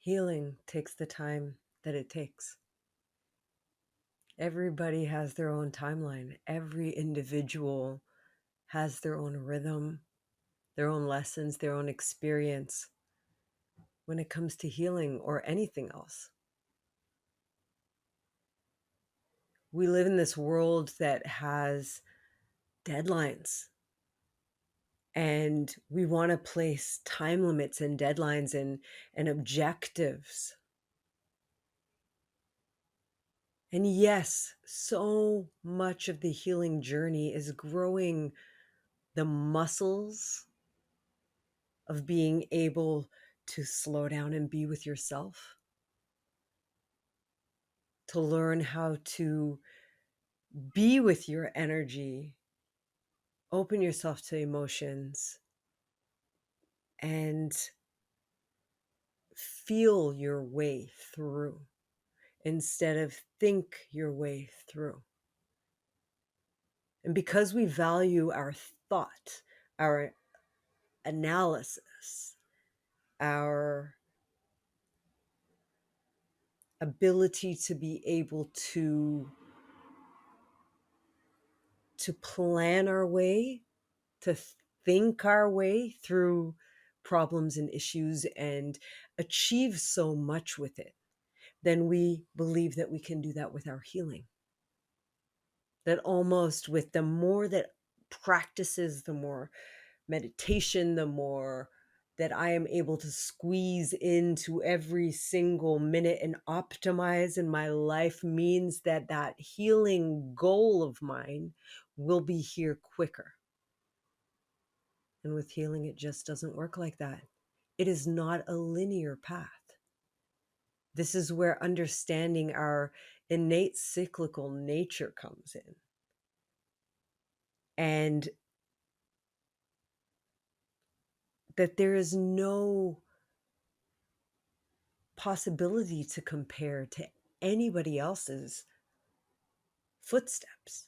Healing takes the time that it takes. Everybody has their own timeline. Every individual has their own rhythm, their own lessons, their own experience when it comes to healing or anything else. We live in this world that has deadlines, and we want to place time limits and deadlines and objectives. And yes, so much of the healing journey is growing the muscles of being able to slow down and be with yourself, to learn how to be with your energy, open yourself to emotions, and feel your way through instead of think your way through. And because we value our thought, our analysis, our ability to be able to plan our way, to think our way through problems and issues and achieve so much with it, then we believe that we can do that with our healing. That almost with the more that practices, the more meditation, the more that I am able to squeeze into every single minute and optimize in my life means that that healing goal of mine will be here quicker. And with healing, it just doesn't work like that. It is not a linear path. This is where understanding our innate cyclical nature comes in. And that there is no possibility to compare to anybody else's footsteps.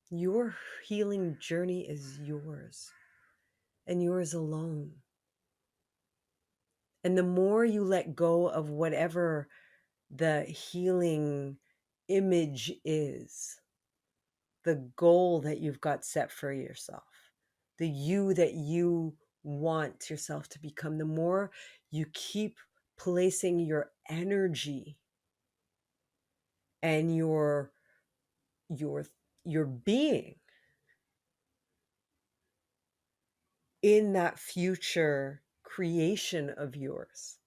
Your healing journey is yours and yours alone. And the more you let go of whatever the healing image is, the goal that you've got set for yourself, the you that you want yourself to become, the more you keep placing your energy and your being in that future creation of yours,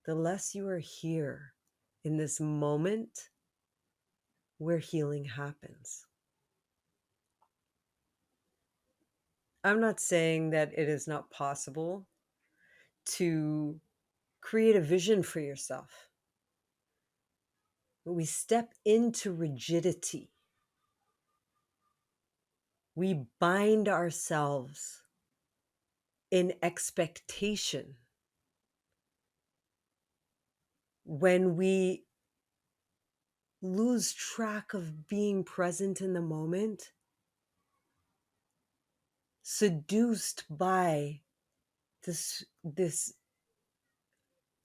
the less you are here in this moment where healing happens. I'm not saying that it is not possible to create a vision for yourself. But we step into rigidity. We bind ourselves in expectation. When we lose track of being present in the moment, seduced by this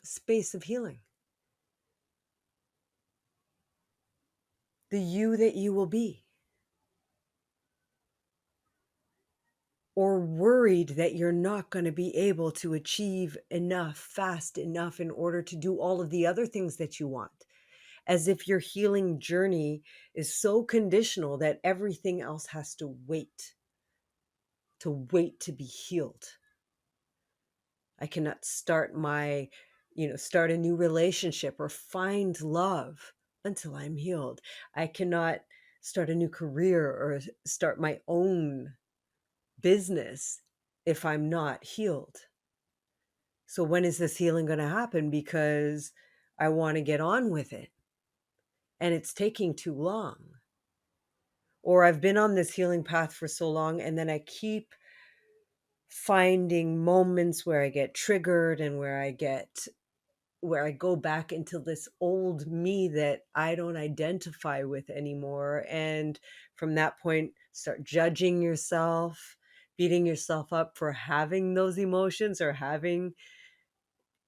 space of healing, the you that you will be, or worried that you're not going to be able to achieve enough fast enough in order to do all of the other things that you want, as if your healing journey is so conditional that everything else has to wait to be healed. I cannot start start a new relationship or find love until I'm healed. I cannot start a new career or start my own business if I'm not healed. So when is this healing going to happen? Because I want to get on with it and it's taking too long. Or I've been on this healing path for so long and then I keep finding moments where I get triggered and where I go back into this old me that I don't identify with anymore. And from that point, start judging yourself, beating yourself up for having those emotions or having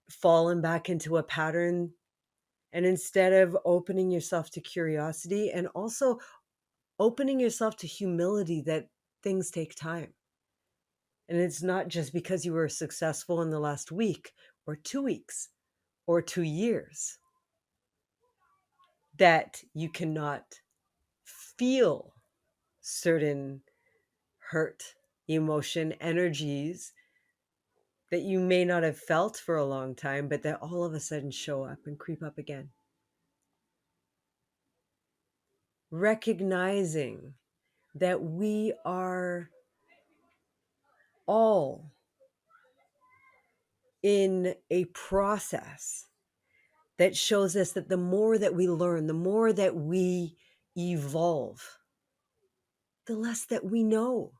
fallen back into a pattern. And instead of opening yourself to curiosity and also opening yourself to humility that things take time. And it's not just because you were successful in the last week or 2 weeks or 2 years that you cannot feel certain hurt, emotion, energies that you may not have felt for a long time, but that all of a sudden show up and creep up again. Recognizing that we are all in a process that shows us that the more that we learn, the more that we evolve, the less that we know.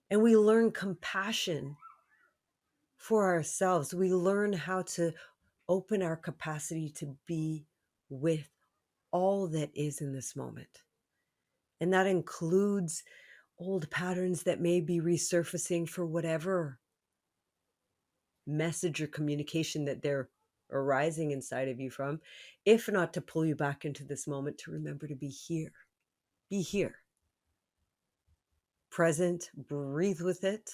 And we learn compassion for ourselves. We learn how to open our capacity to be with all that is in this moment. And that includes old patterns that may be resurfacing for whatever message or communication that they're arising inside of you from, if not to pull you back into this moment, to remember to be here. Be here. Present, breathe with it,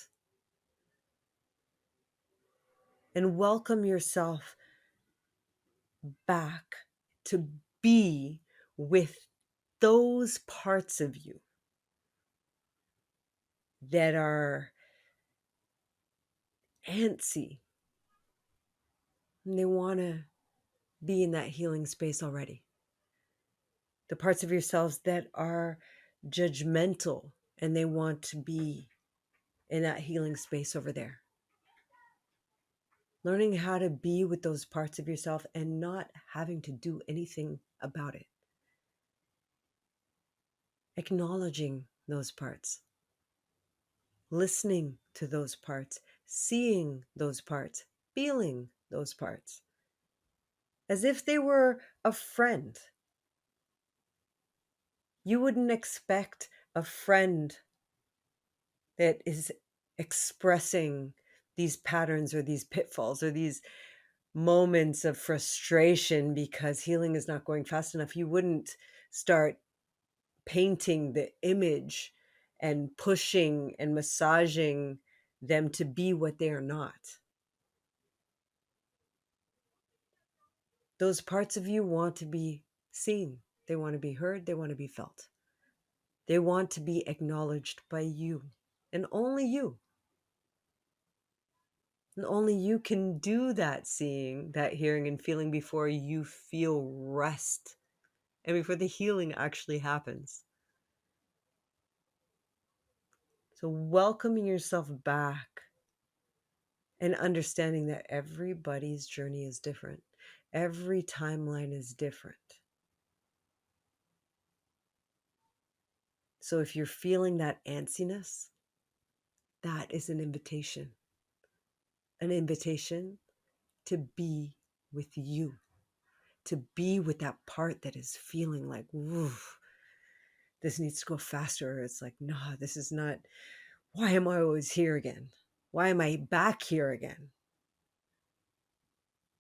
and welcome yourself back to be with those parts of you that are antsy and they want to be in that healing space already. The parts of yourselves that are judgmental and they want to be in that healing space over there. Learning how to be with those parts of yourself and not having to do anything about it. Acknowledging those parts. Listening to those parts. Seeing those parts. Feeling those parts. As if they were a friend. You wouldn't expect a friend that is expressing these patterns or these pitfalls or these moments of frustration because healing is not going fast enough. You wouldn't start painting the image and pushing and massaging them to be what they are not. Those parts of you want to be seen. They want to be heard. They want to be felt. They want to be acknowledged by you and only you. And only you can do that seeing, that hearing, and feeling before you feel rest and before the healing actually happens. So, welcoming yourself back and understanding that everybody's journey is different, every timeline is different. So, if you're feeling that antsiness, that is an invitation to be with you, to be with that part that is feeling like, woof, this needs to go faster. It's like, no, this is not. Why am I always here again? Why am I back here again?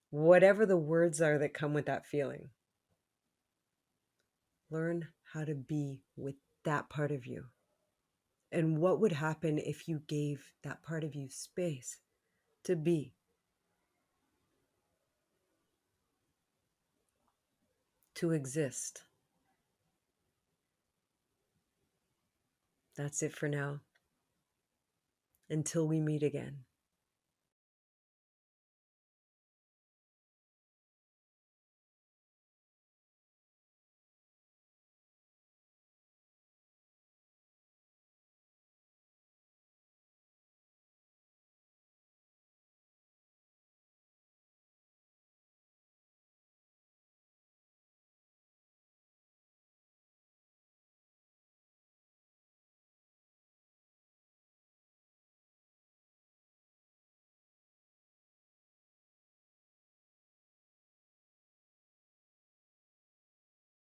Whatever the words are that come with that feeling, learn how to be with that part of you. And what would happen if you gave that part of you space to be, to exist? That's it for now. Until we meet again.